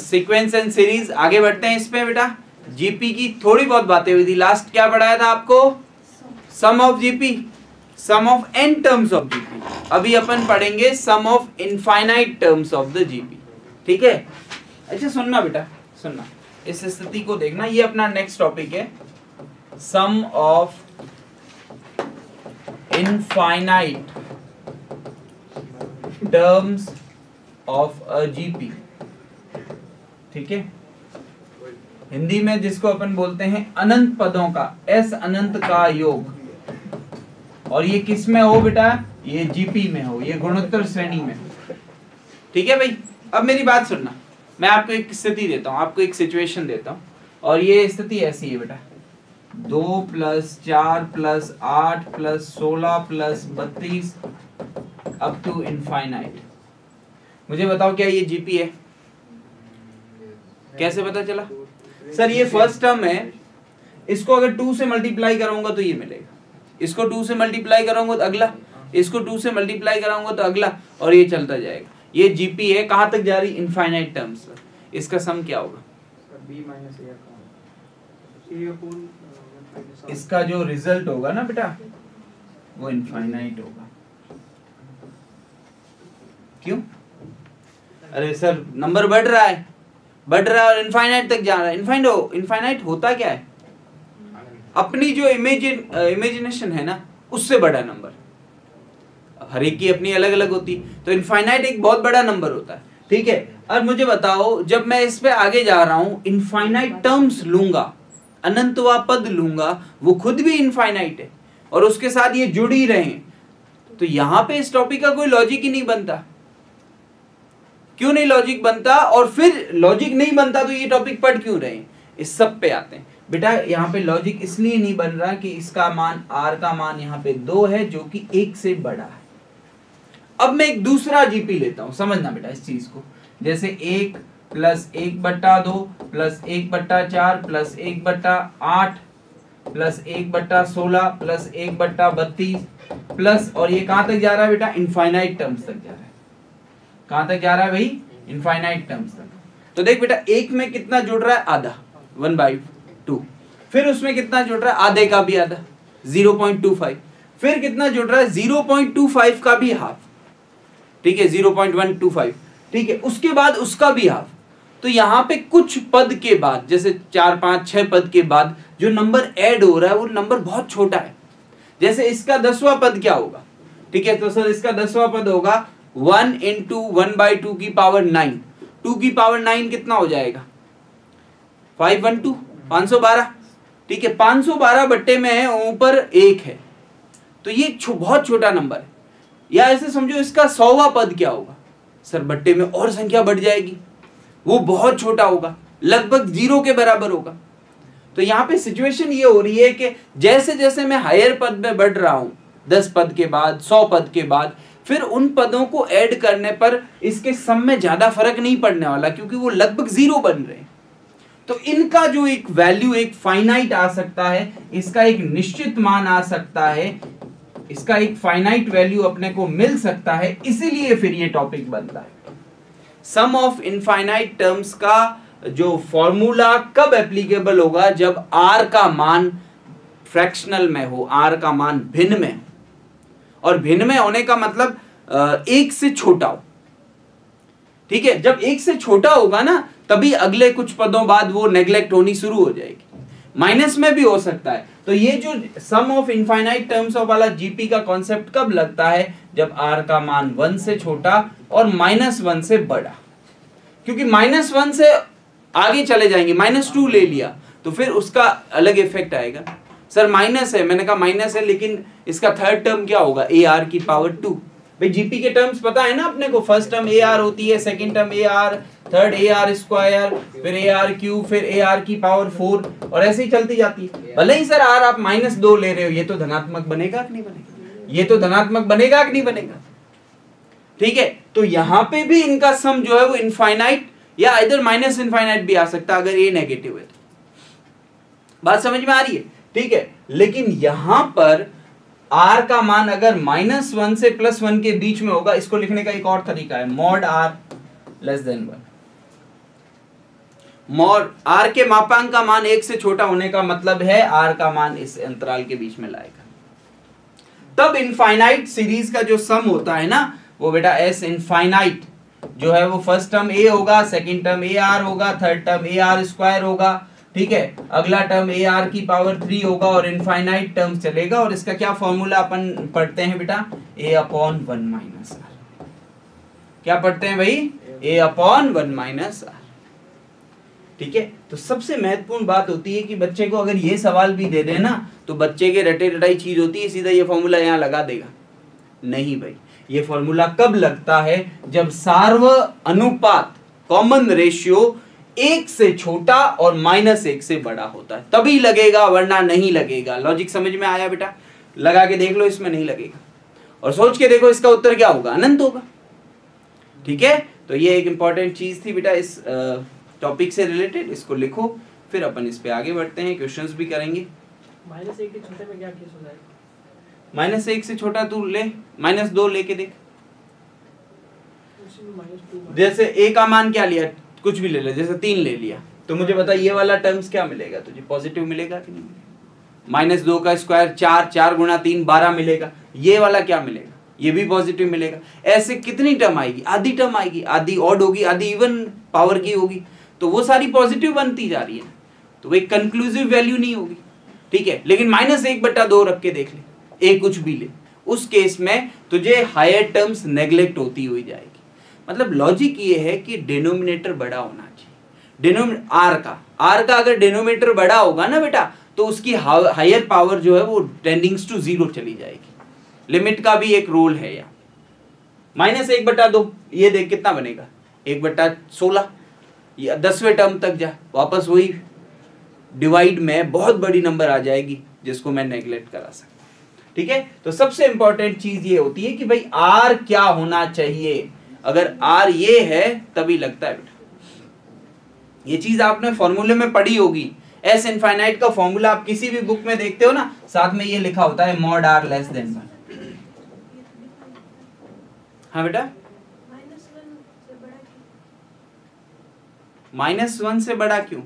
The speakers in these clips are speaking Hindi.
Sequence and series. आगे बढ़ते हैं इस पे बेटा। जीपी की थोड़ी बहुत बातें हुई थी लास्ट, क्या पढ़ाया था आपको? Sum of GP, sum of n terms of GP. अभी अपन पढ़ेंगे sum of infinite terms of the GP, ठीक है? अच्छा सुनना बेटा, सुनना, इस स्थिति को देखना, ये अपना नेक्स्ट टॉपिक है, sum of infinite terms of a GP, ठीक है? हिंदी में जिसको अपन बोलते हैं अनंत पदों का, एस अनंत का योग। और ये किस में हो बेटा? ये जीपी में हो, ये गुणोत्तर श्रेणी में, ठीक है भाई? अब मेरी बात सुनना, मैं आपको एक स्थिति देता हूं, आपको एक सिचुएशन देता हूं, और ये स्थिति ऐसी है बेटा, 2 + 4 + 8 + 16 + 32 अप टू इनफाइनाइट। मुझे बताओ क्या ये जीपी है? कैसे पता चला? सर ये फर्स्ट टर्म है, इसको अगर 2 से मल्टीप्लाई करूंगा तो ये मिलेगा, इसको 2 से मल्टीप्लाई करूंगा तो अगला, इसको 2 से मल्टीप्लाई कराऊंगा तो अगला, और ये चलता जाएगा। ये जीपी है, कहां तक जा रही? Infinite terms. इसका सम क्या होगा? इसका जो रिजल्ट होगा ना बेटा, वो इनफाइनाइट होगा। क्यों? अरे सर नंबर बढ़ रहा है और इनफाइनाइट तक जा रहा है। इनफाइनाइट होता क्या है? अपनी जो इमेजिनेशन है ना, उससे बड़ा नंबर। हर एक की अपनी अलग अलग होती, तो इनफाइनाइट एक बहुत बड़ा नंबर होता है, ठीक है? अब मुझे बताओ, जब मैं इस पे आगे जा रहा हूं, इनफाइनाइट टर्म्स लूंगा, अनंतवा पद लूंगा, वो खुद भी इनफाइनाइट है और उसके साथ ये जुड़ ही रहे हैं, तो यहां पे इस टॉपिक का कोई लॉजिक ही नहीं बनता। क्यों नहीं लॉजिक बनता? और फिर लॉजिक नहीं बनता तो ये टॉपिक पढ़ क्यों रहे हैं? इस सब पे आते हैं बेटा। यहाँ पे लॉजिक इसलिए नहीं बन रहा कि इसका मान, r का मान यहाँ पे 2 है जो कि 1 से बड़ा है। अब मैं एक दूसरा जीपी लेता हूं, समझना बेटा इस चीज को, जैसे 1 + 1/2 + 1/4 + 1/8 + 1/16 + 1/32 प्लस, और ये कहां तक जा रहा है बेटा? इनफाइनाइट टर्म्स तक जा रहा है। कहां तक जा रहा है भाई? इनफाइनाइट टर्म्स तक। तो देख बेटा, एक में कितना जुड़ रहा है? आधा, 1/2। फिर उसमें कितना जुड़ रहा है? आधे का भी आधा, 0.25। फिर कितना जुड़ रहा है? 0.25 का भी हाफ, ठीक है? 0.125, ठीक है? उसके बाद उसका भी हाफ। तो यहाँ पे कुछ पद के बाद, जैसे 4, 5, 6 पद के बाद जो नंबर ऐड हो रहा है, वो नंबर बहुत छोटा है। जैसे इसका 10वां पद क्या होगा? ठीक है, तो सर इसका 10वां पद होगा 1 × 1/2 की पावर 9। 2 की पावर 9 कितना हो जाएगा? 512, 512, ठीक है? 512 बट्टे में है, ऊपर 1 है, तो ये बहुत छोटा नंबर है। या ऐसे समझो, इसका 100वां पद क्या होगा? सर बट्टे में और संख्या बढ़ जाएगी, वो बहुत छोटा होगा, लगभग 0 के बराबर होगा। तो यहाँ पे सिचुएशन ये हो रही है कि जैसे जैसे मैं हायर पद में बढ़ रहा हूं, 10 पद के बाद, 100 पद के बाद, फिर उन पदों को ऐड करने पर इसके सम में ज्यादा फर्क नहीं पड़ने वाला, क्योंकि वो लगभग 0 बन रहे हैं। तो इनका जो एक वैल्यू, एक फाइनाइट आ सकता है, इसका एक निश्चित मान आ सकता है, इसका एक फाइनाइट वैल्यू अपने को मिल सकता है। इसीलिए फिर ये टॉपिक बनता है। सम ऑफ इनफाइनाइट टर्म्स का जो फॉर्मूला कब एप्लीकेबल होगा? जब r का मान फ्रैक्शनल में हो, r का मान भिन्न में हो। और भिन्न में होने का मतलब 1 से छोटा हो, ठीक है? जब 1 से छोटा होगा ना, तभी अगले कुछ पदों बाद वो नेग्लेक्ट होनी शुरू हो जाएगी। माइनस में भी हो सकता है। तो ये जो सम ऑफ इनफाइनाइट टर्म्स ऑफ वाला जीपी का कॉन्सेप्ट कब लगता है? जब r का मान 1 से छोटा और -1 से बड़ा। क्योंकि -1 से आगे चले जाएंगे, -2 ले लिया तो फिर उसका अलग इफेक्ट आएगा। सर माइनस है, मैंने कहा माइनस है, लेकिन इसका थर्ड टर्म क्या होगा? ar की पावर 2। भाई जीपी के टर्म्स पता है ना अपने को, फर्स्ट टर्म ar होती है, second term ar, third ar², फिर ar3, फिर ar की पावर 4, और ऐसे ही चलती जाती है। भले ही सर r आप -2 ले रहे हो, ये तो धनात्मक बनेगा कि नहीं बनेगा? ये तो धनात्मक बनेगा कि नहीं बनेगा? ठीक है, तो यहां पे भी इनका सम जो है वो इनफाइनाइट या इधर माइनस इनफाइनाइट भी आ सकता है, अगर ये नेगेटिव है तो। बात समझ में आ रही है? ठीक है, लेकिन यहां पर r का मान अगर -1 से +1 के बीच में होगा, इसको लिखने का एक और तरीका है, mod r <(1)। मॉड आर के मापांक का मान 1 से छोटा होने का मतलब है आर का मान इस अंतराल के बीच में लाएगा। तब इनफाइनाइट सीरीज का जो सम होता है ना वो बेटा एस इनफाइनाइट जो है वो फर्स्ट टर्म ए होगा, सेकंड टर्म ए आर होगा, third term A R square होगा, ठीक है, अगला टर्म ए आर की पावर 3 होगा और इनफाइनाइट टर्म चलेगा। और इसका क्या फॉर्मूला अपन पढ़ते हैं बेटा, ए अपॉन 1 माइनस आर। क्या पढ़ते हैं भाई, ए अपॉन 1 माइनस आर। ठीक है, तो सबसे महत्वपूर्ण बात होती है कि बच्चे को अगर ये सवाल भी दे देना तो बच्चे के रटे रटाई चीज होती है सीधा ये फॉर्मूला यहाँ लगा देगा। नहीं भाई, ये फॉर्मूला कब लगता है, जब सार्व अनुपात कॉमन रेशियो 1 से छोटा और -1 से बड़ा होता है तभी लगेगा, वरना नहीं लगेगा। लॉजिक समझ में आया बेटा? लगा के देख लो, इसमें नहीं लगेगा। और सोच के देखो इसका उत्तर क्या होगा, अनंत होगा। ठीक है, तो ये एक इंपॉर्टेंट चीज थी बेटा इस टॉपिक से रिलेटेड, इसको लिखो, फिर अपन इस पे आगे बढ़ते हैं, क्वेश्चंस भी करेंगे। -1 के छोटे में क्या केस हो जाएगा? -1 से छोटा तू ले, -2 लेके देख। जैसे a का मान क्या लिया, कुछ भी ले ले, जैसे 3 ले लिया, तो मुझे बता ये वाला टर्म्स क्या मिलेगा तुझे, पॉजिटिव मिलेगा कि नहीं मिलेगा? -2 का स्क्वायर 4, 4 गुणा 3 12 मिलेगा। ये वाला क्या मिलेगा, ये भी पॉजिटिव मिलेगा। ऐसे कितनी टर्म आएगी, आधी टर्म आएगी, आधी ऑड होगी, आधी इवन पावर की होगी, तो वो सारी पॉजिटिव बनती जा रही है, तो वो एक कंक्लूसिव वैल्यू नहीं होगी। ठीक है, लेकिन -1/2 रख के देख ले, ए कुछ भी ले, उस केस में तुझे हायर टर्म्स नेग्लेक्ट होती हुई जाएगी। मतलब लॉजिक ये है कि डिनोमिनेटर बड़ा होना चाहिए। आर का अगर डिनोमिनेटर बड़ा होगा ना बेटा, तो उसकी हायर पावर जो है वो टेंडिंग्स टू 0 चली जाएगी। लिमिट का भी एक रोल है यहाँ। -1/2 ये देख कितना बनेगा, 1/16, या 10वें टर्म तक जा, वापस वही डिवाइड में बहुत बड़ी नंबर आ जाएगी जिसको मैं नेग्लेक्ट करा सकता। ठीक है, तो सबसे इंपॉर्टेंट चीज ये होती है कि भाई आर क्या होना चाहिए। अगर आर ये है तभी लगता है बेटा। ये चीज आपने फॉर्मूले में पढ़ी होगी, एस इनफाइनाइट का फॉर्मूला आप किसी भी बुक में देखते हो ना, साथ में ये लिखा होता है मॉड आर लेस देन 1। हाँ बेटा, -1 से बड़ा क्यों?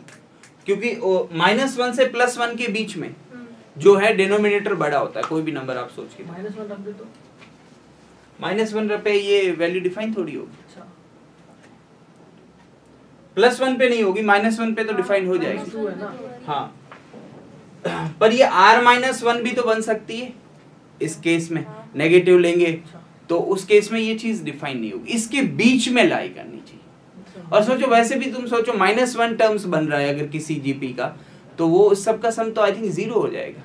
क्योंकि -1 से +1 के बीच में जो है डिनोमिनेटर बड़ा होता है। कोई भी नंबर आप सोच के, -1 रख दे तो -1 पे ये वैल्यू डिफाइन थोड़ी होगी। अच्छा, +1 पे नहीं होगी, -1 पे तो डिफाइन हो जाएगी। -2 है ना? हाँ, पर ये r-1 भी तो बन सकती है। इस केस में नेगेटिव लेंगे तो उस केस में ये चीज डिफाइन नहीं होगी, इसके बीच में लाई करनी चाहिए। और सोचो, वैसे भी तुम सोचो -1 टर्म्स बन रहा है अगर किसी जीपी का, तो वो इस सब का सम तो आई थिंक 0 हो जाएगा।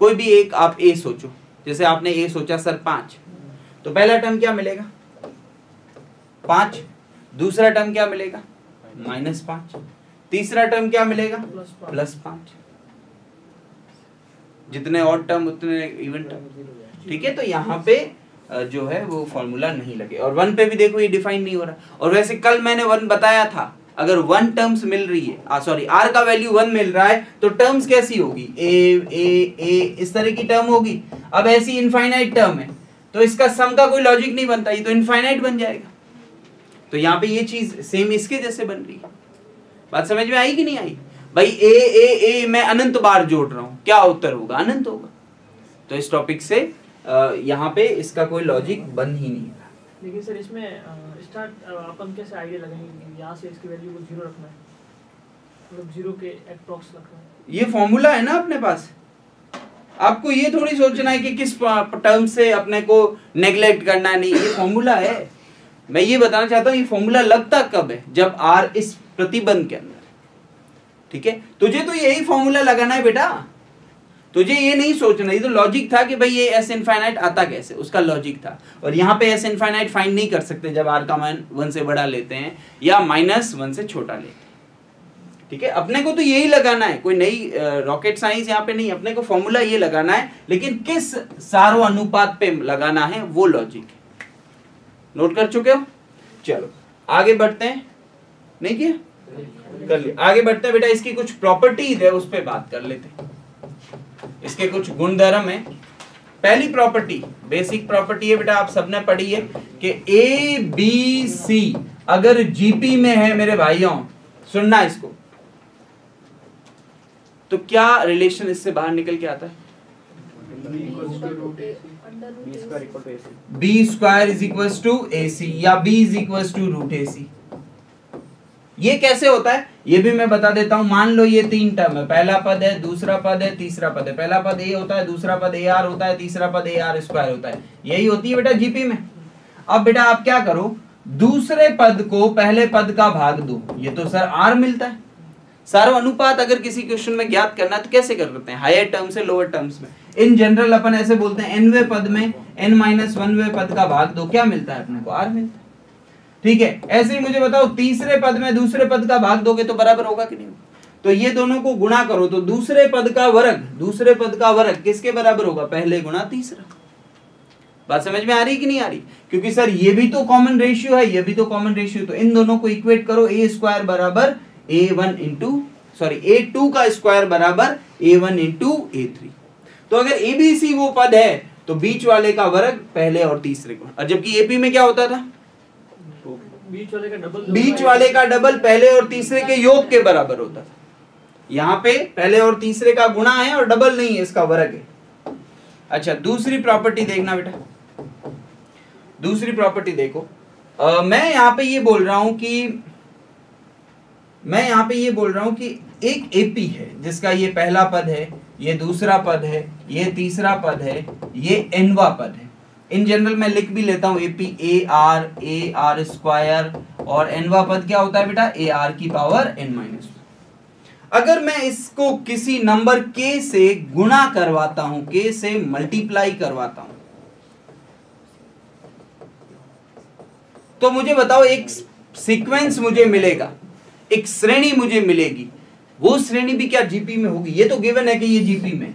कोई भी एक आप ए सोचो, जैसे आपने ए सोचा सर 5, तो पहला टर्म क्या मिलेगा, 5, दूसरा टर्म क्या मिलेगा, -5, तीसरा टर्म क्या मिलेगा, +5। जितने ऑड टर्म उतने इवन टर्म। ठीक है, तो यहाँ पे जो है वो फॉर्मूला नहीं लगे। और 1 पे भी देखो ये डिफाइन नहीं हो रहा। और वैसे कल मैंने 1 बताया था, अगर 1 टर्म्स मिल रही है, सॉरी आर का वैल्यू 1 मिल रहा है, तो टर्म्स कैसी होगी, ए इस तरह की टर्म होगी। अब ऐसी इनफाइनाइट टर्म है तो इसका सम का कोई लॉजिक नहीं बनता, ये तो इनफाइनाइट बन जाएगा। तो यहाँ पे ये चीज सेम इसके जैसे बन रही है। बात समझ में आई कि नहीं आई भाई? ए मैं अनंत बार जोड़ रहा हूँ, क्या उत्तर होगा, अनंत होगा। तो इस टॉपिक से यहाँ पे इसका कोई लॉजिक बन ही नहीं रहा। लेकिन सर इसमें स्टार्ट अपन कैसे आइडिया लगाएंगे, यहाँ से इसकी वैल्यू को 0 रखना है, मतलब 0 के एप्रॉक्स रखना है। ये फॉर्मूला है ना अपने पास, आपको ये थोड़ी सोचना है कि किस टर्म से अपने को नेग्लेक्ट करना है, नहीं, ये फॉर्मूला है। मैं ये बताना चाहता हूँ ये फॉर्मूला लगता कब है, जब आर इस प्रतिबंध के अंदर। ठीक है, तुझे तो यही फॉर्मूला लगाना है बेटा, तुझे ये नहीं सोचना। ये तो लॉजिक था कि भाई ये एस इनफाइनाइट आता कैसे, उसका लॉजिक था। और यहाँ पे एस इनफाइनाइट फाइंड नहीं कर सकते जब आर का मान 1 से बड़ा लेते हैं या -1 से छोटा लेते हैं। ठीक है, अपने को तो यही लगाना है, कोई नई रॉकेट साइंस यहाँ पे नहीं, अपने को फॉर्मूला ये लगाना है, लेकिन किस सारो अनुपात पे लगाना है वो लॉजिक है। नोट कर चुके हो? चलो आगे बढ़ते हैं, नहीं किया कर लिया, आगे बढ़ते हैं बेटा। इसकी कुछ प्रॉपर्टीज है उस पर बात कर लेते हैं, इसके कुछ गुणधर्म है। पहली प्रॉपर्टी, बेसिक प्रॉपर्टी है बेटा, आप सबने पढ़ी है कि ए बी सी अगर जीपी में है मेरे भाइयों, सुनना इसको। तो क्या रिलेशन इससे बाहर निकल के आता है? B square is equal to A C या B is equal to root A C. ये कैसे होता है ये भी मैं बता देता हूं। मान लो ये 3 टर्म है, पहला पद है, दूसरा पद है, तीसरा पद है। पहला पद ए होता है, दूसरा पद ए आर होता है, तीसरा पद ए आर स्क्वायर होता है। यही होती है बेटा जीपी में। अब बेटा आप क्या करो, दूसरे पद को पहले पद का भाग दो। ये तो सर आर मिलता है। सारो अनुपात अगर किसी क्वेश्चन में ज्ञात करना है तो कैसे कर सकते हैं? हायर टर्म से लोअर टर्म्स में। इन जनरल अपन ऐसे बोलते हैं nवे पद में n-1वें पद का भाग दो, क्या मिलता है अपने को? आर मिलता है। ठीक है, ऐसे ही मुझे बताओ तीसरे पद में दूसरे पद का भाग दोगे तो बराबर होगा कि नहीं होगा? तो ये दोनों को गुणा करो तो दूसरे पद का वर्ग किसके बराबर होगा? पहले गुणा तीसरा। बात समझ में आ रही कि नहीं आ रही? क्योंकि सर ये भी तो कॉमन रेशियो है, ये भी तो कॉमन रेशियो। तो इन दोनों को इक्वेट करो, ए स्क्वायर बराबर a2 का स्क्वायर बराबर a1 इंटू a3। तो अगर ABC वो पद है तो बीच वाले का वर्ग पहले और तीसरे को। और जबकि AP में क्या होता था? बीच वाले का डबल पहले और तीसरे के योग के बराबर होता था। यहाँ पे पहले और तीसरे का गुणा है और डबल नहीं है, इसका वर्ग है। अच्छा, दूसरी प्रॉपर्टी देखना बेटा, दूसरी प्रॉपर्टी देखो। मैं यहाँ पे ये बोल रहा हूं कि एक एपी है जिसका ये पहला पद है, ये दूसरा पद है, ये तीसरा पद है, ये एनवा पद है। इन जनरल मैं लिख भी लेता हूं एपी ए आर स्क्वायर, और एनवा पद क्या होता है बेटा? ए आर की पावर n-1। अगर मैं इसको किसी नंबर k से गुणा करवाता हूं, k से मल्टीप्लाई करवाता हूं, तो मुझे बताओ एक सीक्वेंस मुझे मिलेगा, एक श्रेणी मुझे मिलेगी। वो श्रेणी भी क्या जीपी में होगी? ये तो गिवन है कि ये जीपी में।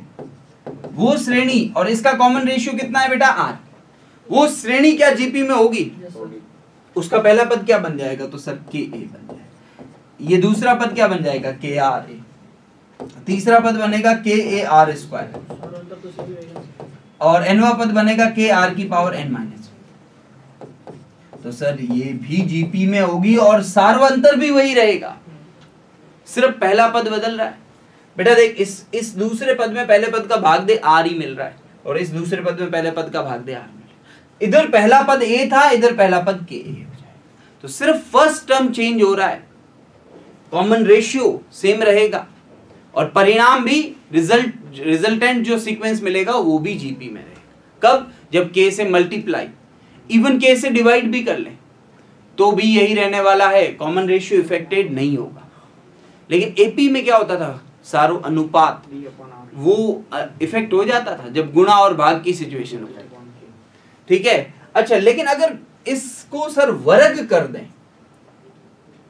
वो श्रेणी और इसका कॉमन रेशियो कितना है बेटा? आर। वो श्रेणी क्या जीपी में होगी? उसका पहला पद क्या बन जाएगा? तो सर के ए बन जाएगा। ये दूसरा पद क्या बन जाएगा? के आर ए। तीसरा पद बनेगा के ए आर स्क्वायर, और एनवा पद बनेगा के आर की पावर n-। तो सर ये भी जीपी में होगी और सार्वंतर भी वही रहेगा, सिर्फ पहला पद बदल रहा है। बेटा देख, इस दूसरे पद में पहले पद का भाग दे आर ही मिल रहा है, और इस दूसरे पद में पहले पद का भाग दे आर मिल रहा है। इधर पहला पद ए था, इधर पहला पद के ए हो जाएगा। तो सिर्फ फर्स्ट टर्म चेंज हो रहा है, कॉमन रेशियो सेम रहेगा, और परिणाम भी रिजल्टेंट जो सीक्वेंस मिलेगा वो भी जीपी में रहेगा। कब? जब के से मल्टीप्लाई, इवन के से डिवाइड भी कर लें तो भी यही रहने वाला है, कॉमन रेशियो इफेक्टेड नहीं होगा। लेकिन एपी में क्या होता था? सारो अनुपात वो इफेक्ट हो जाता था जब गुणा और भाग की सिचुएशन हो जाती। ठीक है, अच्छा, लेकिन अगर इसको सर वर्ग कर दें,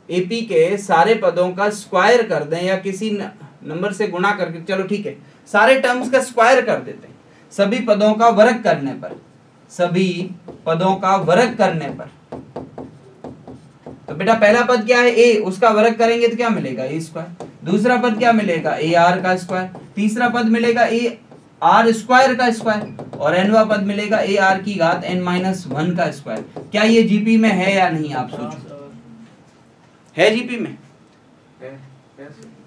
एपी के सारे पदों का स्क्वायर कर दें या किसी नंबर से गुणा करके, चलो ठीक है, सारे टर्म्स का स्क्वायर कर देते हैं, सभी पदों का वर्ग करने पर, सभी पदों का वर्ग करने पर, तो बेटा पहला पद क्या है? ए, उसका वर्ग करेंगे तो क्या मिलेगा? A square. दूसरा पद क्या मिलेगा? ए आर का स्क्वायर। तीसरा पद मिलेगा ए आर स्क्वायर का स्क्वायर, और एनवा पद मिलेगा ए आर की घात n-1 का स्क्वायर। क्या ये जीपी में है या नहीं? आप सोचो, है जीपी में?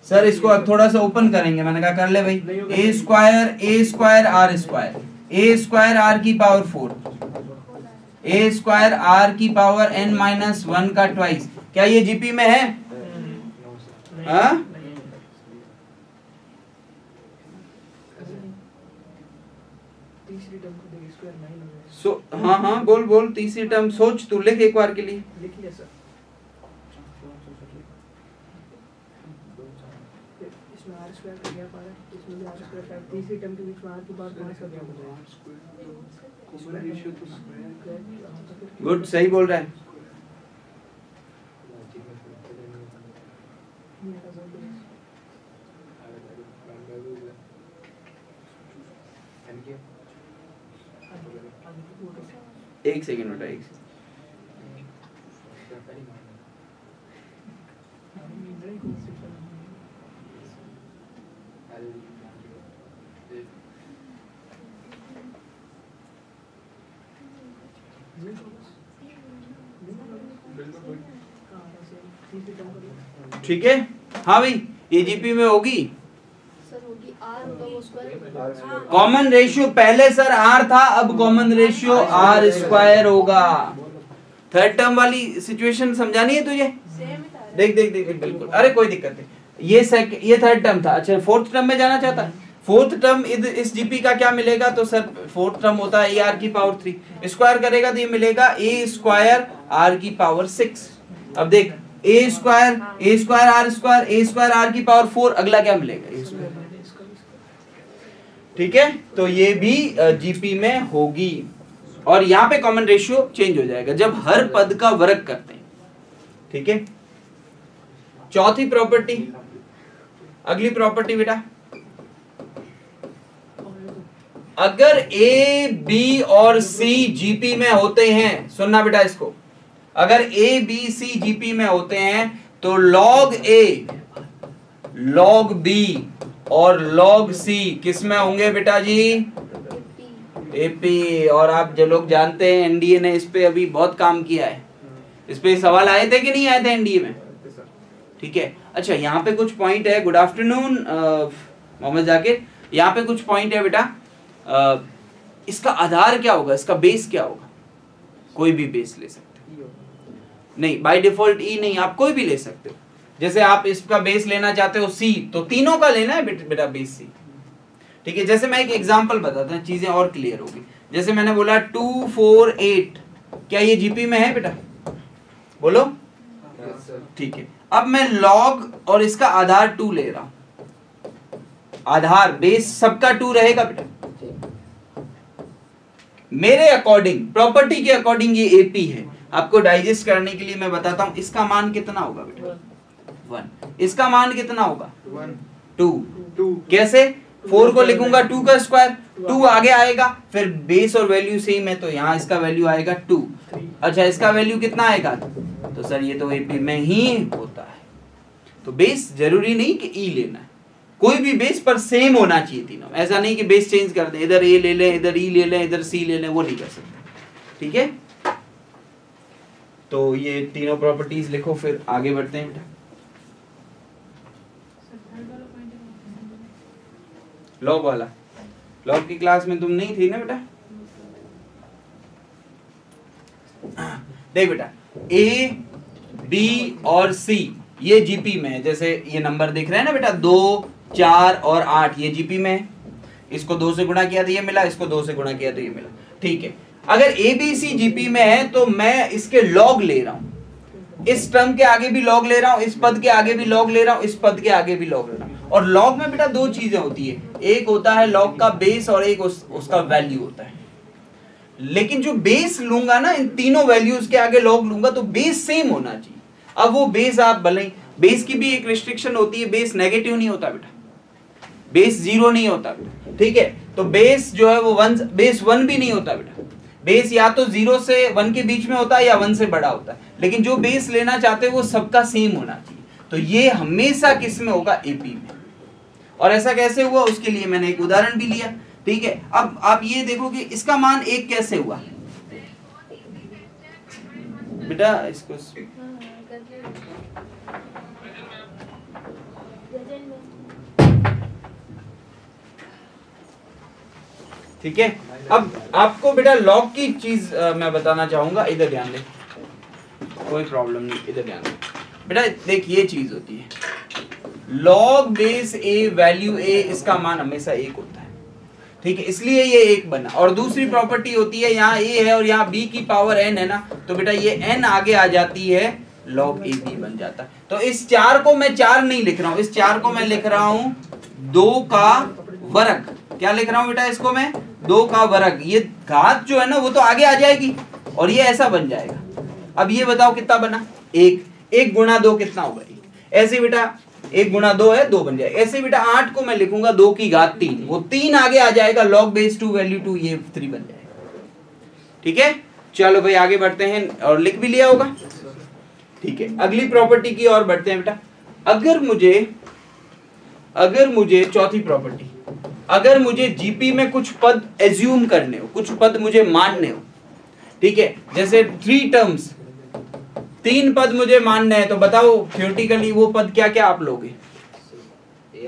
सर इसको अब थोड़ा सा ओपन करेंगे, मैंने कहा कर ले भाई। A square R square, A square R की पावर 4, ए स्क्वायर आर की पावर n-1 का ट्वाइस। क्या ये जीपी में है? हाँ, हाँ, बोल तीसरी टर्म सोच, तू लिख एक बार के लिए। लिख लिया सर। इसमें आर स्क्वायर का गैप आ रहा है, इसमें भी आर स्क्वायर का, तीसरी टर्म के बीच में आर की पावर 5 का गैप हो जाएगा। गुड, सही बोल रहा है। एक सेकेंड बेटा, एक सेकेंड। तीसरी टर्म का। ठीक है, हाँ भाई ये जीपी में होगी। सर होगी आर होगा वो स्क्वायर। कॉमन रेशियो पहले सर आर था, अब कॉमन रेशियो आर स्क्वायर होगा। थर्ड टर्म वाली सिचुएशन समझानी है तुझे? देख देख देख बिल्कुल, अरे कोई दिक्कत नहीं। ये थर्ड टर्म था। अच्छा फोर्थ टर्म में जाना चाहता है? फोर्थ टर्म इस जीपी का क्या मिलेगा? तो सर फोर्थ टर्म होता है ए आर की पावर 3, स्क्वायर करेगा तो ये मिलेगा ए स्क्वायर आर की पावर 6। अब देख A square R square A square R की पावर 4, अगला क्या मिलेगा? A square. ठीक है, तो ये भी जीपी में होगी। और यहाँ पे कॉमन रेशियो चेंज हो जाएगा जब हर पद का वर्ग करते हैं। ठीक है, चौथी प्रॉपर्टी, अगली प्रॉपर्टी बेटा, अगर ए बी और सी जीपी में होते हैं, सुनना बेटा इसको, अगर ए बी सी जीपी में होते हैं तो लॉग ए, लॉग बी और लॉग सी किस में होंगे बेटा जी? एपी। और आप जो लोग जानते हैं एनडीए ने इस पे अभी बहुत काम किया है, इस पे सवाल आए थे कि नहीं आए थे एनडीए में? ठीक है, अच्छा यहाँ पे कुछ पॉइंट है। गुड आफ्टरनून मोहम्मद जाकिर, यहाँ पे कुछ पॉइंट है बेटा। इसका आधार क्या होगा, इसका बेस क्या होगा? कोई भी बेस ले सकते हो, नहीं बाय डिफॉल्ट ई नहीं, आप कोई भी ले सकते हो। जैसे आप इसका बेस लेना चाहते हो सी, तो तीनों का लेना है बेटा बेस सी। ठीक है, जैसे मैं एक एग्जांपल बताता हूँ, चीजें और क्लियर होगी। जैसे मैंने बोला 2 4 8, क्या ये जीपी में है बेटा? बोलो। ठीक है, अब मैं लॉग और इसका आधार 2 ले रहा हूं। आधार बेस सबका 2 रहेगा बेटा। मेरे अकॉर्डिंग, प्रॉपर्टी के अकॉर्डिंग ये एपी है। आपको डाइजेस्ट करने के लिए मैं बताता हूं, इसका मान कितना होगा बेटा? 1। इसका मान कितना होगा? 2। कैसे? 4 को लिखूंगा 2 का स्क्वायर, 2 आगे आएगा, फिर बेस और वैल्यू सेम है तो यहाँ इसका वैल्यू आएगा 2। अच्छा इसका वैल्यू कितना आएगा? तो सर ये तो एपी में ही होता है। तो बेस जरूरी नहीं कि ई लेना है, कोई भी बेस पर सेम होना चाहिए तीनों। ऐसा नहीं कि बेस चेंज कर दे, इधर ए ले लें, इधर ई ले लें, इधर सी ले लें, वो नहीं कर सकते। ठीक है, तो ये तीनों प्रॉपर्टीज लिखो, फिर आगे बढ़ते हैं बेटा। लॉग वाला, लॉग की क्लास में तुम नहीं थी ना बेटा? देख बेटा, ए बी और सी ये जीपी में है। जैसे ये नंबर दिख रहे हैं ना बेटा, 2 4 और 8, ये जीपी में है। इसको 2 से गुणा किया तो ये मिला, इसको 2 से गुणा किया तो ये मिला। ठीक है, अगर ए बी सी जीपी में है तो मैं इसके लॉग ले रहा हूं, इस टर्म के आगे भी लॉग ले रहा हूं, इस पद के आगे भी लॉग ले रहा हूं, इस पद के आगे भी लॉग ले रहा हूं। और लॉग में बेटा 2 चीजें होती है, एक होता है लॉग का बेस और एक उसका वैल्यू होता है। लेकिन जो बेस लूंगा ना, इन तीनों वैल्यूज के आगे लॉग लूंगा तो बेस सेम होना चाहिए। अब वो बेस आप भले, बेस की भी एक रिस्ट्रिक्शन होती है, बेस नेगेटिव नहीं होता बेटा, बेस 0 नहीं होता बेटा। ठीक है, तो बेस जो है वो 1, बेस 1 भी नहीं होता बेटा। बेस या तो 0 से 1 के बीच में होता है या 1 से बड़ा होता है। लेकिन जो बेस लेना चाहते हैं वो सबका सेम होना चाहिए। तो ये हमेशा किस में होगा? एपी में। और ऐसा कैसे हुआ उसके लिए मैंने एक उदाहरण भी लिया। ठीक है, अब आप ये देखो कि इसका मान 1 कैसे हुआ बेटा? इसको ठीक है, अब आपको बेटा लॉग की चीज मैं बताना चाहूंगा, इधर ध्यान दे, कोई प्रॉब्लम नहीं, इधर ध्यान दे बेटा। देख ये चीज होती है, लॉग बेस ए वैल्यू ए, इसका मान हमेशा 1 होता है। ठीक है, इसलिए ये 1 बना। और दूसरी प्रॉपर्टी होती है, यहाँ ए है और यहाँ बी की पावर n है ना, तो बेटा ये n आगे आ जाती है, लॉग ए बी बन जाता है। तो इस 4 को मैं 4 नहीं लिख रहा हूं, इस 4 को मैं लिख रहा हूं 2 का वर्ग। क्या लिख रहा हूं बेटा इसको मैं? 2 का वर्ग। ये घात जो है ना वो तो आगे आ जाएगी और ये ऐसा बन जाएगा। अब ये बताओ कितना बना? 1। 1 गुणा 2 कितना होगा? 1। ऐसे बेटा 1 गुणा 2 है, 2 बन जाएगा। ऐसे बेटा 8 को मैं लिखूंगा 2 की घात 3, वो 3 आगे आ जाएगा, लॉग बेस 2 वैल्यू 2, ये 3 बन जाएगा। ठीक है, चलो भाई आगे बढ़ते हैं, और लिख भी लिया होगा। ठीक है, अगली प्रॉपर्टी की ओर बढ़ते हैं बेटा। अगर मुझे चौथी प्रॉपर्टी, अगर मुझे जीपी में कुछ पद एज्यूम करने हो, कुछ पद मुझे मानने हो, ठीक है, जैसे 3 टर्म्स तीन पद मुझे मानने हैं, तो बताओ थ्योरेटिकली वो पद क्या क्या आप लोगे?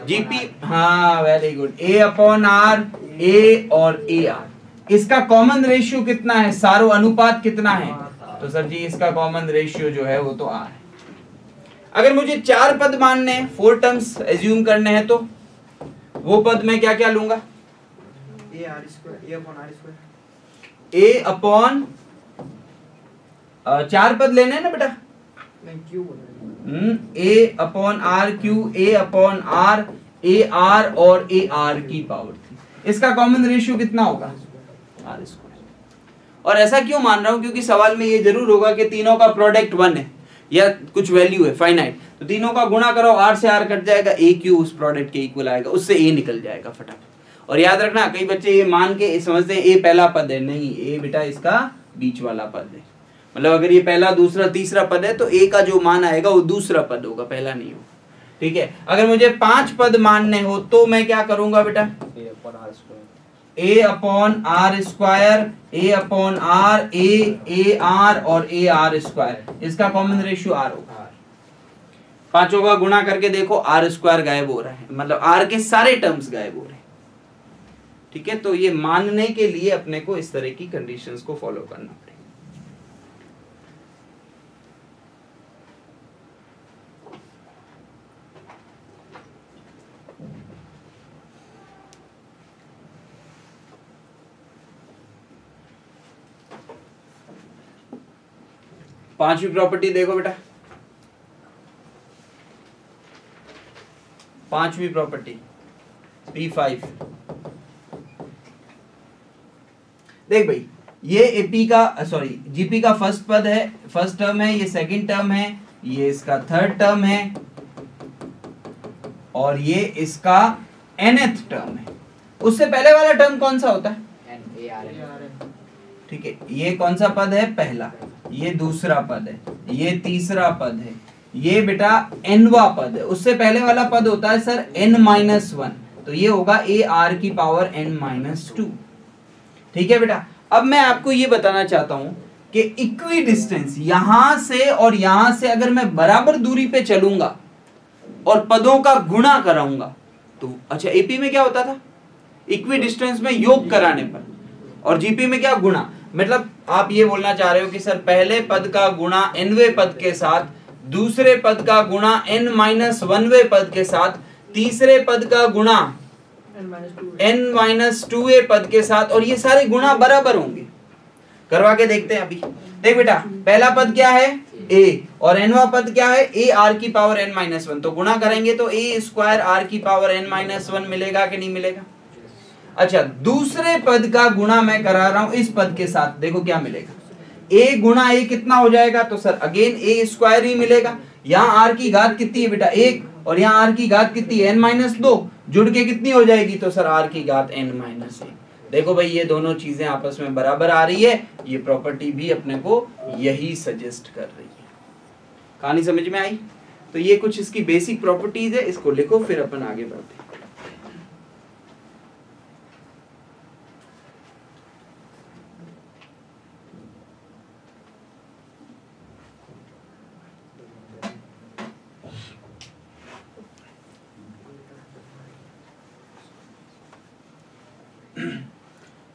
जीपी, हाँ very good, A upon R, A और ए आर। इसका कॉमन रेशियो कितना है? सारो अनुपात कितना है? तो सर जी इसका कॉमन रेशियो जो है वो तो आर है। अगर मुझे चार पद मानने हैं, 4 टर्म्स एज्यूम करने हैं, तो वो पद मैं क्या क्या लूंगा? A are square, A upon are square, A upon चार पद लेने हैं ना बेटा? नहीं क्यू बोल रहे हैं। A upon R Q, A upon R, A R और ए आर की पावर 3। इसका कॉमन रेशियो कितना होगा? R square. और ऐसा क्यों मान रहा हूं? क्योंकि सवाल में ये जरूर होगा कि तीनों का प्रोडक्ट 1 है या कुछ वैल्यू है फाइनाइट, तो तीनों का गुणा करो, आर से आर कट जाएगा, ए क्यू उस प्रोडक्ट के इक्वल आएगा, उससे ए निकल जाएगा फटाफट। और याद रखना, कई बच्चे ये मान के समझते हैं ए पहला पद है, नहीं, ए बेटा इसका बीच वाला पद है। मतलब अगर ये पहला दूसरा तीसरा पद है तो ए का जो मान आएगा वो दूसरा पद होगा, पहला नहीं होगा। ठीक है, अगर मुझे 5 पद मानने हो तो मैं क्या करूंगा बेटा? A upon are square, A upon R, A R और ए आर स्क्वायर। इसका कॉमन रेशियो आर होगा। पांचों का गुणा करके देखो, आर स्क्वायर गायब हो रहा है, मतलब आर के सारे टर्म्स गायब हो रहे हैं। ठीक है, तो ये मानने के लिए अपने को इस तरह की कंडीशंस को फॉलो करना पड़ेगा। पांचवी प्रॉपर्टी देखो बेटा, पांचवी प्रॉपर्टी P5। देख भाई, ये एपी का सॉरी जीपी का फर्स्ट पद है, फर्स्ट टर्म है, ये सेकंड टर्म है, ये इसका थर्ड टर्म है और ये इसका nth टर्म है। उससे पहले वाला टर्म कौन सा होता है? ठीक है, ये कौन सा पद है? पहला। ये दूसरा पद है, ये तीसरा पद है, ये बेटा nवा पद है। उससे पहले वाला पद होता है सर n-1, तो ये होगा ए आर की पावर n-2। ठीक है बेटा, अब मैं आपको ये बताना चाहता हूं कि इक्वी डिस्टेंस यहां से और यहां से अगर मैं बराबर दूरी पे चलूंगा और पदों का गुणा कराऊंगा तो अच्छा, एपी में क्या होता था? इक्वी डिस्टेंस में योग कराने पर, और जीपी में क्या? गुणा। मतलब आप ये बोलना चाह रहे हो कि सर पहले पद का गुणा nवें पद के साथ, दूसरे पद का गुणा n-1वें पद के साथ, तीसरे पद का गुणा n-2वें पद के साथ, और ये सारे गुणा बराबर होंगे। करवा के देखते हैं अभी। देख बेटा, पहला पद क्या है? a, और nवा पद क्या है? a r की पावर n-1। तो गुणा करेंगे तो a स्क्वायर r की पावर n-1 मिलेगा कि नहीं मिलेगा? अच्छा, दूसरे पद का गुणा मैं करा रहा हूं इस पद के साथ, देखो क्या मिलेगा? a गुणा a कितना हो जाएगा? तो सर अगेन a स्क्वायर ही मिलेगा। यहाँ r की घात कितनी है बेटा? 1, और यहाँ r की घात कितनी है? n-2, जुड़ के कितनी हो जाएगी? तो सर r की घात n-1। देखो भाई, ये दोनों चीजें आपस में बराबर आ रही है। ये प्रॉपर्टी भी अपने को यही सजेस्ट कर रही है। कहानी समझ में आई? तो ये कुछ इसकी बेसिक प्रॉपर्टीज है, इसको लिखो फिर अपन आगे बढ़ते हैं।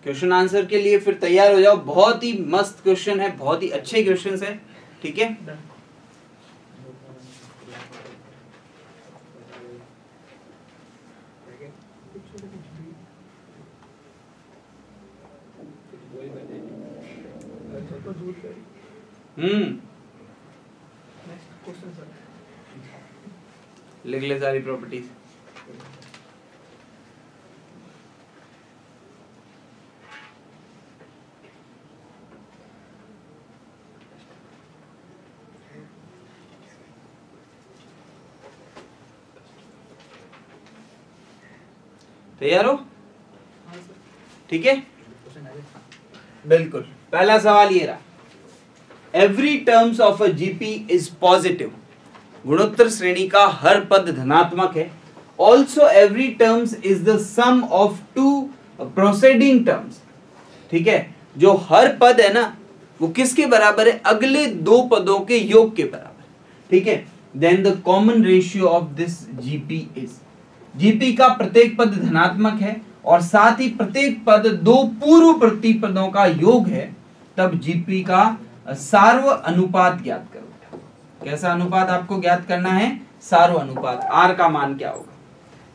क्वेश्चन आंसर के लिए फिर तैयार हो जाओ। बहुत ही मस्त क्वेश्चन है, बहुत ही अच्छे क्वेश्चन है। ठीक है, लिख ले सारी प्रॉपर्टीज। तैयार हो? ठीक है, बिल्कुल। पहला सवाल ये रहा, every terms of a GP is positive. गुणोत्तर श्रेणी का हर पद धनात्मक है। Also every terms is the sum of two proceeding terms. ठीक है, जो हर पद है ना, वो किसके बराबर है? अगले दो पदों के योग के बराबर, ठीक है। Then the common ratio of this GP is, GP का प्रत्येक पद धनात्मक है और साथ ही प्रत्येक पद दो पूर्व प्रतिपदों का योग है, तब जीपी का सार्व अनुपात ज्ञात करो। कैसा अनुपात आपको ज्ञात करना है? सार्व अनुपात। आर का मान क्या होगा,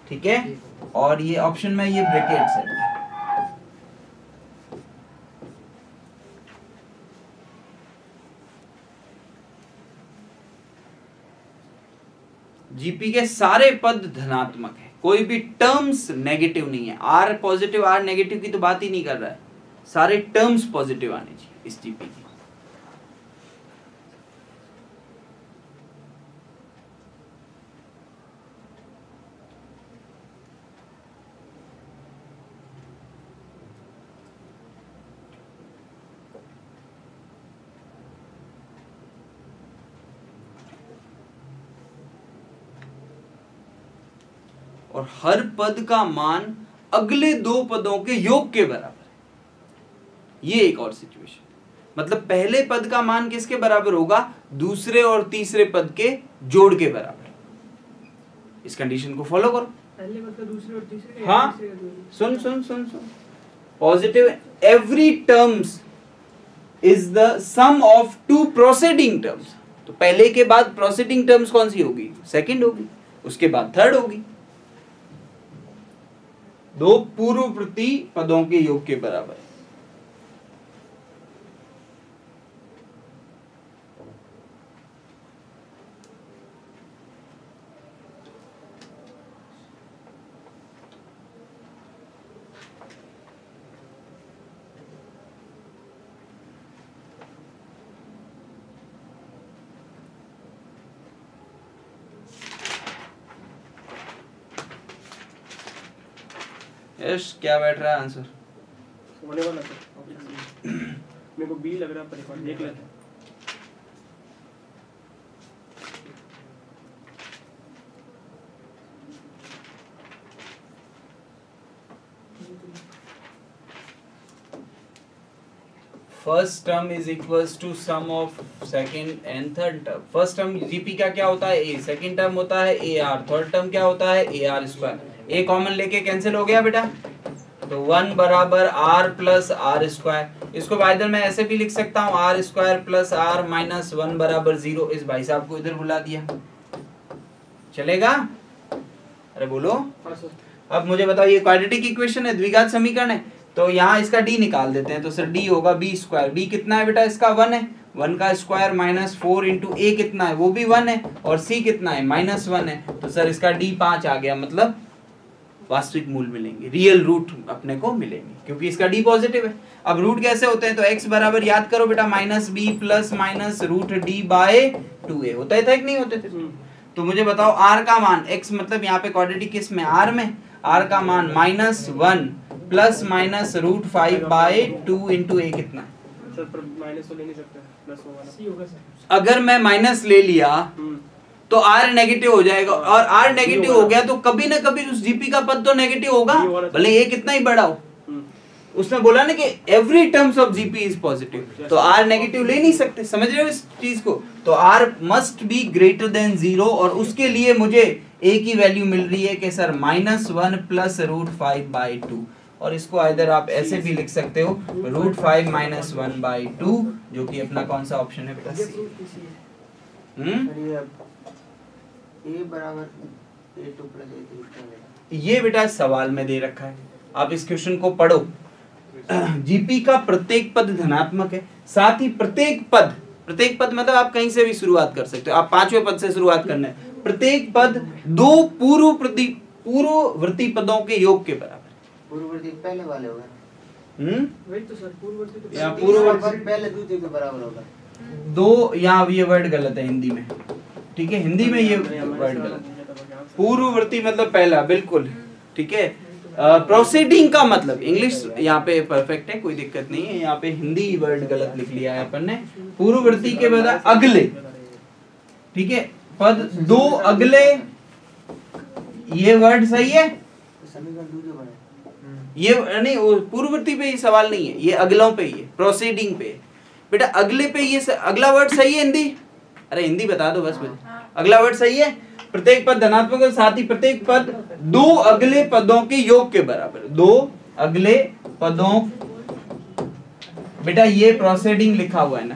ठीक है। और ये ऑप्शन में ये ब्रैकेट्स है। जीपी के सारे पद धनात्मक है, कोई भी टर्म्स नेगेटिव नहीं है। आर पॉजिटिव आर नेगेटिव की तो बात ही नहीं कर रहा है, सारे टर्म्स पॉजिटिव आने चाहिए इस जीपी की। और हर पद का मान अगले दो पदों के योग के बराबर है। ये एक और सिचुएशन, मतलब पहले पद का मान किसके बराबर होगा? दूसरे और तीसरे पद के जोड़ के बराबर। इस कंडीशन को फॉलो करो। पहले पद का दूसरे और तीसरे, हाँ, सुन सुन सुन सुन, positive every terms is the sum of two proceeding terms. तो पहले के बाद प्रोसीडिंग टर्म्स कौन सी होगी? सेकंड होगी, उसके बाद थर्ड होगी। दो पूर्ववर्ती पदों के योग के बराबर है। यस, क्या बैठ रहा है आंसर? होने वाला था। मेरे को बी लग रहा है, पर एक बार देख लेते हैं। First term is equals to sum of second and third term. First term GP का क्या होता है? ए। सेकंड टर्म होता है ए आर। थर्ड टर्म क्या होता है? A are square. A common लेके कैंसिल हो गया बेटा, तो 1 बराबर आर प्लस आर स्क्वायर। इसको बाइदर मैं ऐसे भी लिख सकता हूँ, r square plus r minus 1 बराबर 0। इस भाई साहब को इधर बुला दिया, चलेगा? अरे बोलो। अब मुझे बताओ, ये क्वाड्रेटिक इक्वेशन है, द्विघात समीकरण है, तो यहाँ इसका डी निकाल देते हैं। तो सर डी होगा बी स्क्वायर। बी कितना है बेटा? इसका 1 है। 1 का स्क्वायर माइनस 4 इंटू ए कितना है? वो भी 1 है। और सी कितना है? माइनस 1 है। तो सर इसका डी 5 आ गया, मतलब वास्तविक मूल मिलेंगे, रियल रूट अपने को मिलेंगे, क्योंकि इसका डी पॉजिटिव है। अब रूट कैसे होते हैं? तो x बराबर याद करो बेटा, minus b plus minus root d by 2a। होता है था कि नहीं होते थे? तो मुझे बताओ r का मान, x मतलब यहाँ पे क्वाड्रेटिक किस में? r में। r का मान minus 1 plus minus root 5 by 2 into a कितना? सर पर माइनस तो ले नहीं सकते, प्लस होगा ना। सी होगा सर। अगर मैं माइनस ले लिया तो r नेगेटिव हो जाएगा, और r नेगेटिव हो गया तो कभी ना कभी उस जीपी का पद तो नेगेटिव होगा, भले ये कितना ही बड़ा हो। उसने बोला ना कि every terms of GP is positive, तो r नेगेटिव ले नहीं सकते। समझ रहे हो इस चीज को? तो r must be greater than 0, और उसके लिए मुझे a की वैल्यू मिल रही है कि सर -1 प्लस रूट 5 बाई 2। और इसको आइदर आप ऐसे भी लिख सकते हो, रूट 5 माइनस 1 बाई 2, जो कि अपना कौन सा ऑप्शन है बेटा? ए बराबर a2 प्लस a3। ये बेटा सवाल में दे रखा है, आप इस क्वेश्चन को पढ़ो। जीपी का प्रत्येक पद धनात्मक है, साथ ही प्रत्येक पद मतलब आप कहीं से भी शुरुआत कर सकते हो, आप 5वें पद से शुरुआत करना है। प्रत्येक पद दो पूर्ववर्ती पदों के योग के बराबर। पूर्ववर्ती पहले वाले होगा, वही तो सर, पूर्ववर्ती तो या पूर्ववर्ती पहले दूसरे के बराबर होगा। दो, यहाँ ये वर्ड गलत है हिंदी में, ठीक है? हिंदी में ये वर्ड गलत है। पूर्ववर्ती मतलब पहला, बिल्कुल ठीक है। प्रोसीडिंग का मतलब इंग्लिश यहाँ पे परफेक्ट है, कोई दिक्कत नहीं है। यहाँ पे हिंदी वर्ड गलत लिख लिया है अपन ने। पूर्ववर्ती के बाद अगले, ठीक है? पद दो अगले, ये वर्ड सही है? ये नहीं, पूर्ववर्ती पे ही सवाल नहीं है, ये अगलों पे ही है, प्रोसीडिंग पे। बेटा अगले पे ये अगला वर्ड सही है हिंदी? अरे हिंदी बता दो बस मुझे। अगला वर्ड सही है? प्रत्येक पद धनात्मक और साथ ही प्रत्येक पद दो अगले पदों के योग के बराबर। दो अगले पदों, बेटा ये प्रोसीडिंग लिखा हुआ है ना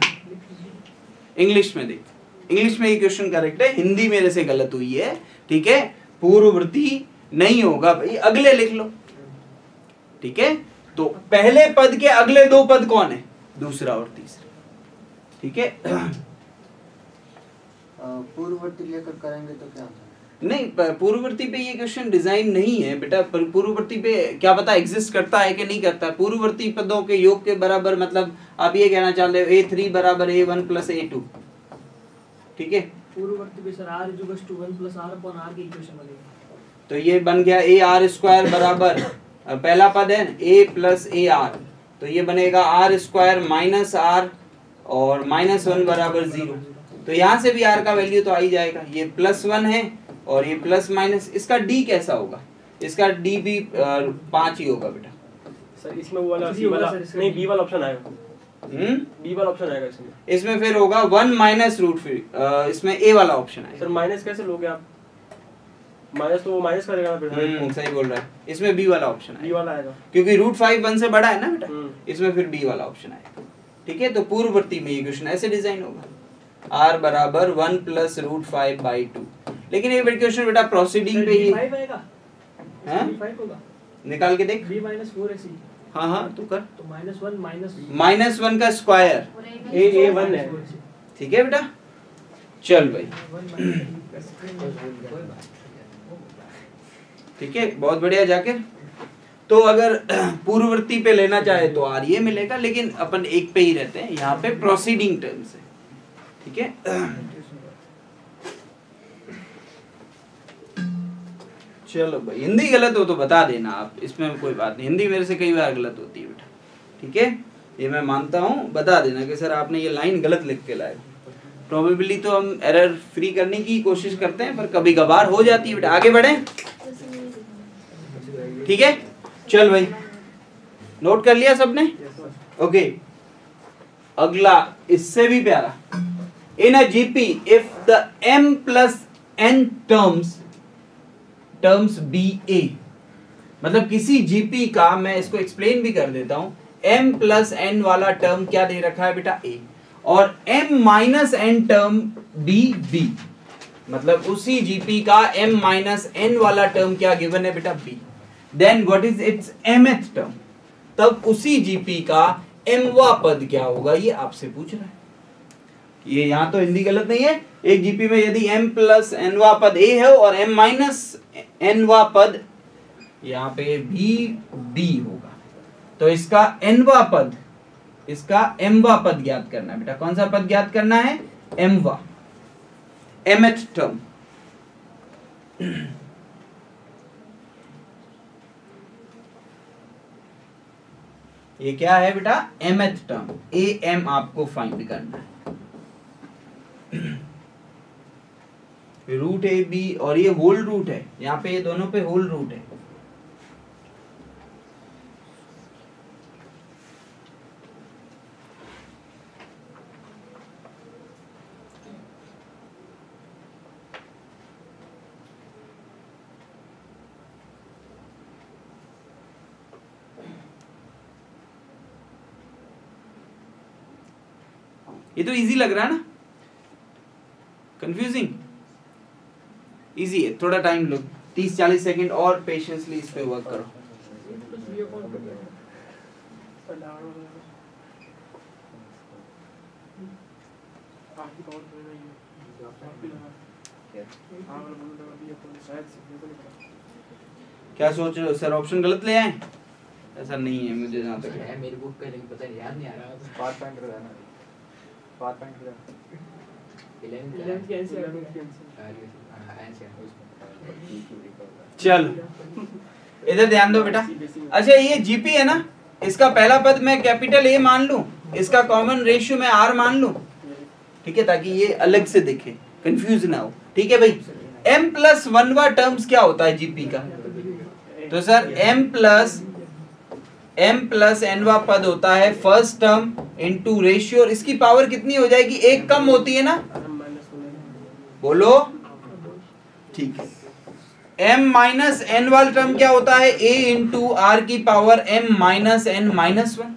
इंग्लिश में, देख इंग्लिश में ये क्वेश्चन करेक्ट है, हिंदी मेरे से गलत हुई है, ठीक है। पूर्ववर्ती नहीं होगा भाई, अगले लिख लो, ठीक है। तो पहले पद के अगले दो पद कौन है? दूसरा और तीसरा, ठीक है। पूर्ववर्ती लेकर करेंगे तो क्या होता है? नहीं, पूर्ववर्ती पे ये क्वेश्चन डिजाइन नहीं है बेटा। पूर्ववर्ती पे क्या पता एग्जिस्ट करता है कि नहीं करता। पूर्ववर्ती पदों के योग के बराबर, मतलब आप ये कहना चाह रहे हो A3 बराबर A1 प्लस A2, ठीक है। पूर्ववर्ती पे sir r is to 1 plus r upon r की इक्वेशन बनेगी। तो ये बन गया AR स्क्वायर बराबर, पहला पद है A प्लस AR, तो ये बनेगा R स्क्वायर माइनस R और -1 बराबर 0। तो यहाँ से भी R का वैल्यू तो आ ही जाएगा। ये +1 है और ये प्लस माइनस, इसका D कैसा होगा? इसका D भी 5 ही होगा बेटा। सर इसमें वो वाला C वाला नहीं, B वाला ऑप्शन आएगा। B वाला ऑप्शन आएगा इसमें। इसमें फिर होगा 1 माइनस रूट, फिर इसमें A वाला ऑप्शन आएगा। सर माइनस कैसे लोगे आप? माइनस तो वो माइनस करेगा फिर। सही बोल रहा है, इसमें B वाला ऑप्शन B आएगा, वाला आएगा क्योंकि √5 1 से बड़ा है ना बेटा, इसमें फिर B वाला ऑप्शन आएगा, ठीक है। तो पूर्ववर्ती में ये क्वेश्चन ऐसे डिजाइन होगा, R बराबर 1 प्लस √5/2। लेकिन ये क्वेश्चन बेटा प्रोसीडिंग पे ही 5 आएगा, हैं? 5 होगा, निकाल के देख। b - 4ac। हाँ हाँ तू कर। तो -1 -1 का स्क्वायर A1 है, ठीक है बेटा। चल भाई, ठीक है, बहुत बढ़िया जाकिर। तो अगर पूर्ववर्ती पे लेना चाहे तो R ये मिलेगा, लेकिन अपन एक पे ही रहते हैं, यहाँ पे प्रोसीडिंग टर्म्स है, ठीक है। चलो भाई, हिंदी गलत हो तो बता देना आप, इसमें कोई बात नहीं। हिंदी मेरे से कई बार गलत होती है बेटा, ठीक है, ये मैं मानता हूँ। बता देना कि सर आपने ये लाइन गलत लिख के लाए। प्रोबेबली तो हम एरर फ्री करने की कोशिश करते हैं, पर कभी कभार हो जाती है बेटा। आगे बढ़े, ठीक है। चल भाई, नोट कर लिया सबने? ओके, अगला इससे भी प्यारा। In a GP if the m plus n terms be A, मतलब किसी जीपी का, मैं इसको एक्सप्लेन भी कर देता हूं, m प्लस n वाला टर्म क्या दे रखा है बेटा? a, और m minus n term b, मतलब उसी जीपी का m माइनस n वाला टर्म क्या गिवन है बेटा? b। Then what is its mth term? तब उसी जीपी का mवा पद क्या होगा, ये आपसे पूछ रहा है। ये यहाँ तो हिंदी गलत नहीं है। एक जीपी में यदि m प्लस nवा पद a है और m माइनस nवा पद यहाँ पे भी b होगा, तो इसका nवा पद, इसका mवा पद ज्ञात करना है बेटा। कौन सा पद ज्ञात करना है? mवा, mth टर्म। ये क्या है बेटा? mth टर्म, am आपको फाइंड करना है। रूट ए बी, और ये होल रूट है, यहाँ पे ये दोनों पे होल रूट है। ये तो इजी लग रहा है ना? कंफ्यूजिंग? इजी है, थोड़ा टाइम लो, 30-40 सेकंड और पेशेंसली इस पे वर्क करो। क्या सोच रहे हो सर, ऑप्शन गलत ले आए? ऐसा नहीं है, मुझे जहाँ तक है मेरी बुक पे लेकिन पता नहीं, याद नहीं आ रहा। पार्ट पॉइंट लगाना, पार्ट पॉइंट लगाना। 11th की आंसर चल इधर ध्यान दो बेटा। अच्छा, ये जीपी है ना, इसका पहला पद मैं कैपिटल ए मान लूं, इसका कॉमन रेशियो मैं आर मान लूं, ठीक है, ताकि ये अलग से दिखे, कंफ्यूज ना हो, ठीक है भाई। m प्लस 1वां टर्म्स क्या होता है जीपी का? तो sir m plus m plus nवा पद होता है फर्स्ट टर्म इनटू रेशियो, और इसकी पावर कितनी हो जाएगी, एक कम होती है ना, बोलो ठीक है। m माइनस n वाला टर्म क्या होता है, a इंटू आर की power m minus n minus 1।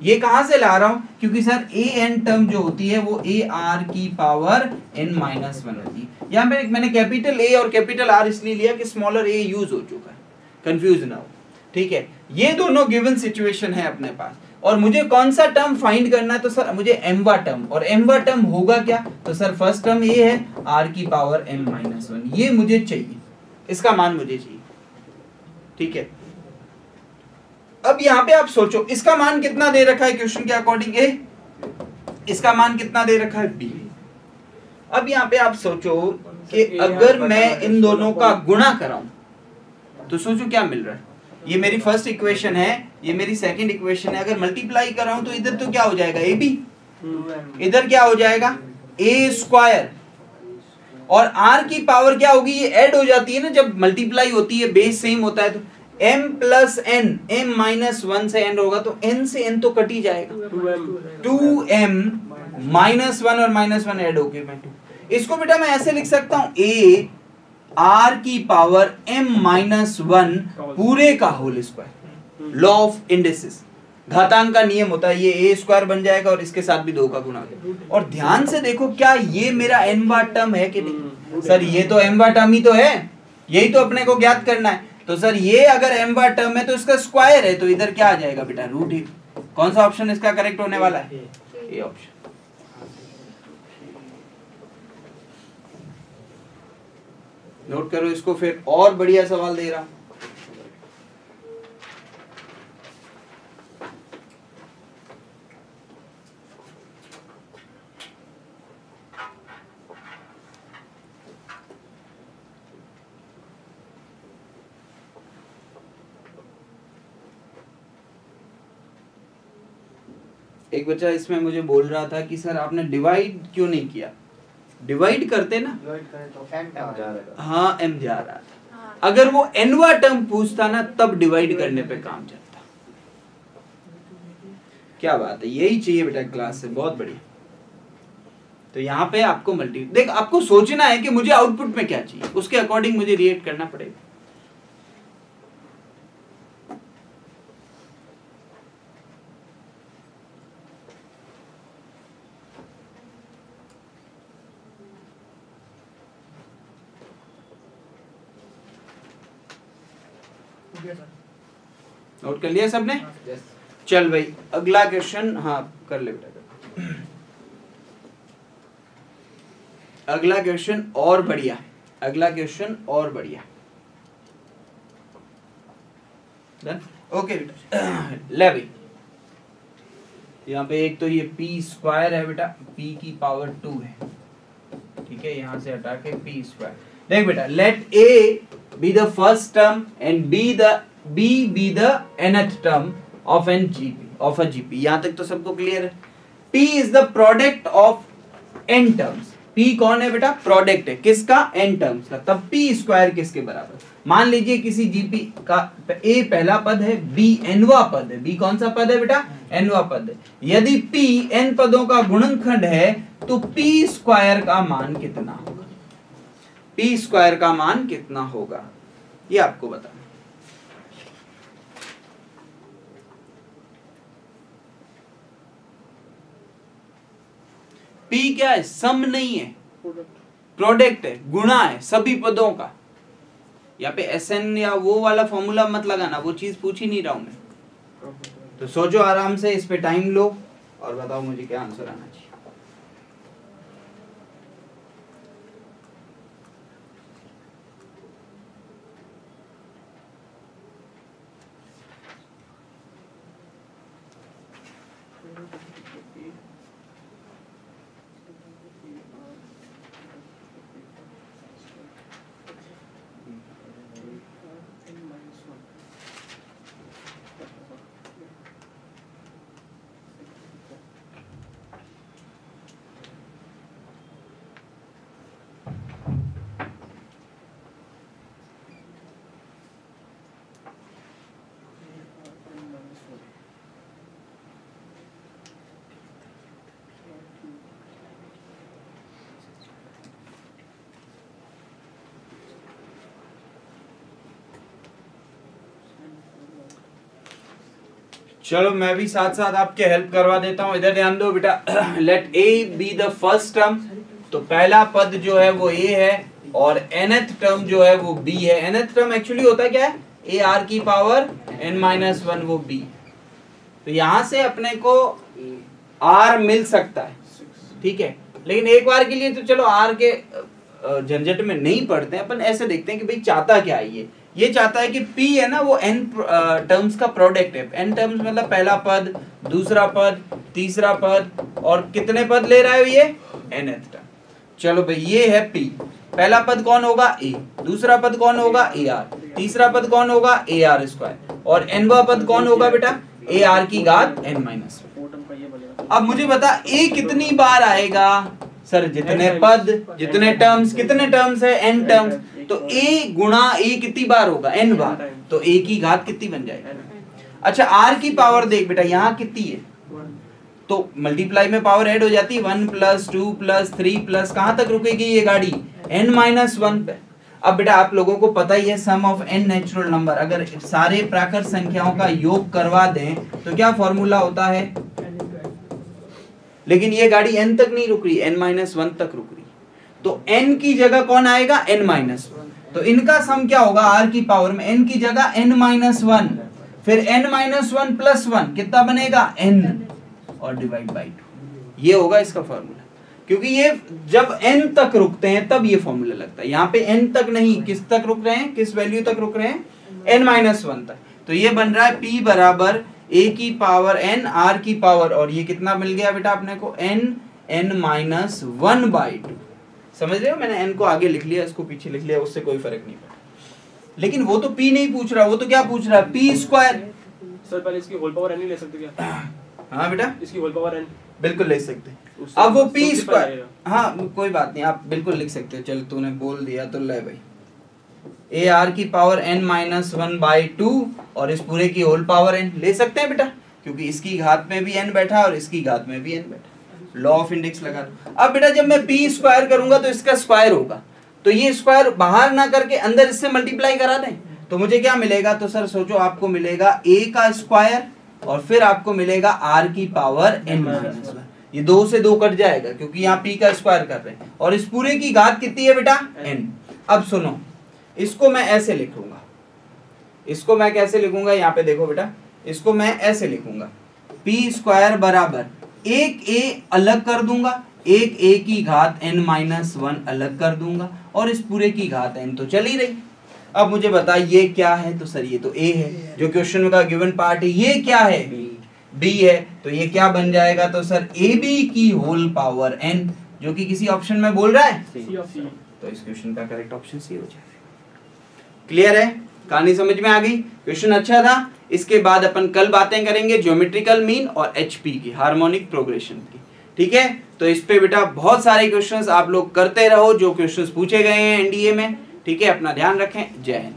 ये कहां से ला रहा हूं, क्योंकि सर a n टर्म जो होती है वो a r की पावर n माइनस 1 होती है। यहाँ पे मैंने कैपिटल A और कैपिटल R इसलिए लिया कि स्मॉलर a यूज हो चुका है, कंफ्यूज ना हो, ठीक है। ये दोनों गिवन सिचुएशन है अपने पास, और मुझे कौन सा टर्म फाइंड करना है, तो सर मुझे mवा टर्म, और mवा टर्म होगा क्या, तो सर फर्स्ट टर्म ये है r की पावर m माइनस 1, ये मुझे चाहिए, इसका मान मुझे चाहिए, ठीक है। अब यहाँ पे आप सोचो इसका मान कितना दे रखा है क्वेश्चन के अकॉर्डिंग A, इसका मान कितना दे रखा है B। अब यहाँ पे आप सोचो कि अगर मैं इन दोनों का गुणा कराऊं तो सोचो क्या मिल रहा है, ये मेरी फर्स्ट इक्वेशन है, ये मेरी सेकंड इक्वेशन है, अगर मल्टीप्लाई कराऊं तो इधर तो क्या हो जाएगा AB, इधर क्या हो जाएगा A स्क्वायर, और R की पावर क्या होगी, ये ऐड हो जाती है ना जब मल्टीप्लाई होती है, बेस सेम होता है, तो m plus n, m minus 1 से n होगा, तो n से n तो कट ही जाएगा, 2m माइनस 1 और माइनस 1 ऐड होके मैं 2। इसको बेटा मैं ऐसे लिख सकता हूं a r की पावर m माइनस 1 पूरे का whole square, law of indices, घातांक का नियम होता है, ये a स्क्वायर बन जाएगा और इसके साथ भी 2 का गुणा होगा। और ध्यान से देखो क्या ये मेरा nवा टर्म है कि नहीं, सर ये तो mवा टर्म ही तो है, यही तो अपने को ज्ञात करना है, तो सर ये अगर mवा टर्म है तो इसका स्क्वायर है, तो इधर क्या आ जाएगा बेटा, रूट ही। कौन सा ऑप्शन इसका करेक्ट होने वाला है, ये ऑप्शन। नोट करो इसको, फिर और बढ़िया सवाल दे रहा हूं। एक बच्चा इसमें मुझे बोल रहा था कि सर आपने डिवाइड क्यों नहीं किया, डिवाइड करते ना, डिवाइड करें तो m जा रहा है, हाँ m जा रहा था, अगर वो nवा टर्म पूछता ना तब डिवाइड करने पे काम चलता। क्या बात है, यही चाहिए बेटा क्लास से, बहुत बढ़िया। तो यहाँ पे आपको देख आपको सोचना है कि मुझे आउटपुट में क्या चाहिए, उसके अकॉर्डिंग मुझे रिएक्ट करना पड़ेगा। नोट कर लिया सबने, चल भाई अगला क्वेश्चन, हाँ कर ले बेटा, अगला क्वेश्चन और बढ़िया, अगला क्वेश्चन और बढ़िया, ओके बेटा। ले भाई यहाँ पे एक तो ये p स्क्वायर है बेटा, p की पावर 2 है, ठीक है, यहाँ से हटा के p स्क्वायर। देख बेटा, let a be the first term and b be the nth term of a GP। यहाँ तक तो सबको क्लियर है। p is the product of n terms। p कौन है बेटा, प्रोडक्ट है किसका, n टर्म्स का, तब p स्क्वायर किसके बराबर। मान लीजिए किसी GP का a पहला पद है, b nवा पद है, b कौन सा पद है बेटा, nवा पद है। यदि p n पदों का गुणनखंड है तो p स्क्वायर का मान कितना होगा, p स्क्वायर का मान कितना होगा, ये आपको बताना। P क्या है, सम नहीं है, प्रोडक्ट है, गुणा है सभी पदों का। यहाँ पे SN या वो वाला फॉर्मूला मत लगाना, वो चीज पूछ ही नहीं रहा हूं मैं। तो सोचो आराम से, इस पे टाइम लो और बताओ मुझे क्या आंसर आना चाहिए। चलो मैं भी साथ साथ आपके हेल्प करवा देता हूँ। इधर ध्यान दो बेटा। Let a be the first term, तो पहला पद जो है वो ए है और nth टर्म जो है वो b है। nth टर्म एक्चुअली होता क्या है, ए आर की पावर n-1 वो b। तो यहां से अपने को r मिल सकता है, ठीक है। लेकिन एक बार के लिए तो चलो r के झंझट में नहीं पड़ते हैं, अपन ऐसे देखते हैं कि भाई चाहता क्या है। ये चाहता है कि p है ना वो n टर्म्स का प्रोडक्ट है। n टर्म्स मतलब पहला पद, दूसरा पद, तीसरा पद, और कितने पद ले रहा है ये, nth टर्म। चलो भाई ये है p, पहला पद कौन होगा a, दूसरा पद कौन होगा ar, तीसरा पद कौन होगा ar², और nवा पद कौन होगा बेटा ar की घात n-1। अब मुझे बता a कितनी बार आएगा सर, जितने पद, जितने टर्म्स, कितने टर्म्स है n टर्म्स, तो a गुणा a कितनी बार होगा, n बार, तो a की घात कितनी बन जाएगी। अच्छा r की पावर देख बेटा यहाँ कितनी है, तो मल्टीप्लाई में पावर ऐड हो जाती है, 1 + 2 + 3 प्लस कहां तक रुकेगी ये गाड़ी, n-1 पे। अब बेटा आप लोगों को पता ही है sum of n natural number, अगर सारे प्राकृत संख्याओं का योग करवा दें तो क्या फॉर्मूला होता है, लेकिन ये गाड़ी n तक नहीं रुक रही, n-1 तक रुक रही, तो n की जगह कौन आएगा, n-1। तो इनका सम क्या होगा, r की पावर में n की जगह n-1, फिर n-1 + 1 कितना बनेगा, n, और डिवाइड बाई 2। ये होगा इसका फॉर्मूला, क्योंकि ये जब n तक रुकते हैं तब ये फॉर्मूला लगता है। यहाँ पे n तक नहीं, किस तक रुक रहे हैं, किस वैल्यू तक रुक रहे हैं, n-1 तक। तो ये बन रहा है p बराबर a की पावर n r की पावर, और ये कितना मिल गया बेटा अपने को, n-1/2। समझ रहे हो, मैंने n को आगे लिख लिया, इसको पीछे लिख लिया, उससे कोई फर्क नहीं पड़ा। लेकिन वो तो p नहीं पूछ रहा, वो तो क्या पूछ रहा है, p²। सर पहले इसकी होल पावर n नहीं ले सकते क्या? हाँ बेटा इसकी होल पावर n बिल्कुल ले सकते। अब वो p², हाँ कोई बात नहीं, आप बिल्कुल लिख सकते हो। चल तूने बोल दिया तो ले भाई, ए आर की पावर n-1/2 और इस पूरे की होल पावर n ले सकते हैं बेटा, क्योंकि इसकी घात में भी n बैठा और इसकी घात में भी n बैठा। लॉ ऑफ इंडेक्स लगा दो। अब बेटा जब मैं p² करूंगा तो इसका स्क्वायर होगा, तो ये स्क्वायर बाहर ना करके अंदर इससे मल्टीप्लाई करा दें तो मुझे क्या मिलेगा, तो सर सोचो आपको मिलेगा a का स्क्वायर और फिर आपको मिलेगा r की पावर n-1। ये 2 से 2 कट जाएगा क्योंकि यहाँ p का स्क्वायर कर रहे हैं, और इस पूरे की घात कितनी है बेटा, n। अब सुनो, इसको मैं ऐसे लिखूंगा, इसको मैं कैसे लिखूंगा, यहाँ पे देखो बेटा, इसको मैं ऐसे लिखूंगा, p² बराबर एक a अलग कर दूंगा, एक a की घात n-1 अलग कर दूंगा, और इस पूरे की घात n तो चल ही रही। अब मुझे बता ये क्या है, तो सर ये तो a है जो क्वेश्चन का गिवन पार्ट है। ये क्या है, b है, तो ये क्या बन जाएगा, तो सर ab की होल पावर n, जो कि किसी ऑप्शन में बोल रहा है C। तो इस क्वेश्चन का करेक्ट ऑप्शन सी हो जाएगा। क्लियर है, कहानी समझ में आ गई, क्वेश्चन अच्छा था। इसके बाद अपन कल बातें करेंगे ज्योमेट्रिकल मीन और HP की, हार्मोनिक प्रोग्रेशन की, ठीक है। तो इस पे बेटा बहुत सारे क्वेश्चंस आप लोग करते रहो जो क्वेश्चंस पूछे गए हैं NDA में, ठीक है। अपना ध्यान रखें, जय हिंद।